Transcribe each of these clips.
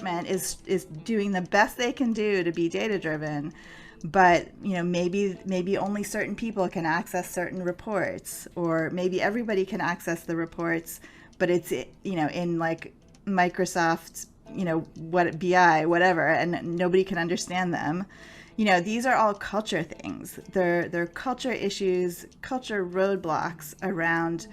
department is doing the best they can do to be data driven, but maybe only certain people can access certain reports, or maybe everybody can access the reports, but it's in like Microsoft what BI whatever, and nobody can understand them. These are all culture things. They're culture issues, culture roadblocks around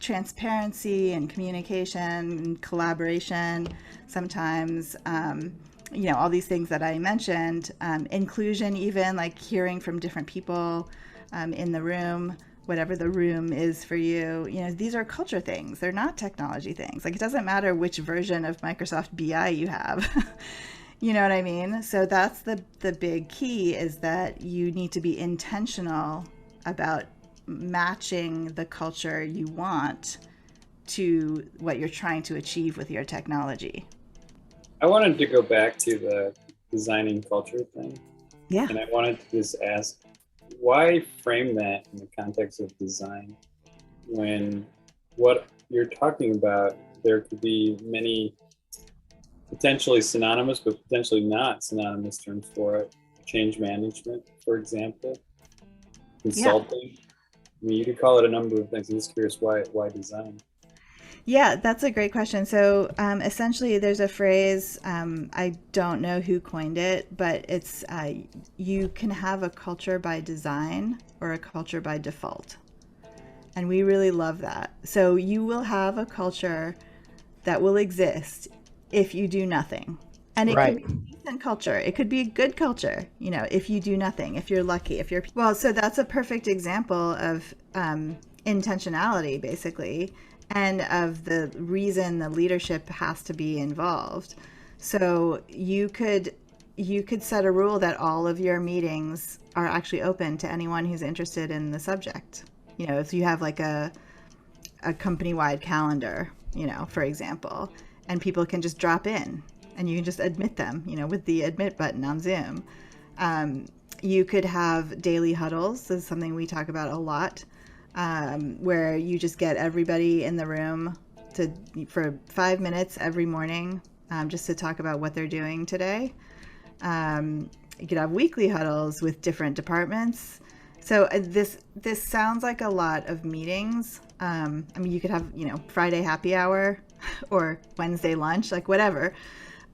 transparency and communication and collaboration. Sometimes, all these things that I mentioned, inclusion, even like hearing from different people in the room, whatever the room is for you. These are culture things. They're not technology things. Like, it doesn't matter which version of Microsoft BI you have. You know what I mean? So that's the big key, is that you need to be intentional about matching the culture you want to what you're trying to achieve with your technology. I wanted to go back to the designing culture thing. Yeah. And I wanted to just ask, why frame that in the context of design when what you're talking about, there could be many potentially synonymous, but potentially not synonymous terms for it. Change management, for example, consulting. Yeah. I mean, you could call it a number of things. I'm just curious why design? Yeah, that's a great question. So essentially, there's a phrase, I don't know who coined it, but it's you can have a culture by design or a culture by default. And we really love that. So you will have a culture that will exist if you do nothing. And it could be a decent culture. It could be a good culture, if you do nothing, if you're lucky, so that's a perfect example of intentionality, basically, and of the reason the leadership has to be involved. So you could set a rule that all of your meetings are actually open to anyone who's interested in the subject. If you have like a company-wide calendar, for example, and people can just drop in and you can just admit them, with the admit button on Zoom. You could have daily huddles. This is something we talk about a lot, where you just get everybody in the room for 5 minutes every morning, just to talk about what they're doing today. You could have weekly huddles with different departments. So this sounds like a lot of meetings. You could have, Friday happy hour or Wednesday lunch, like whatever.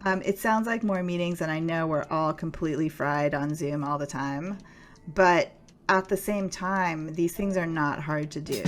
It sounds like more meetings, and I know we're all completely fried on Zoom all the time. But at the same time, these things are not hard to do.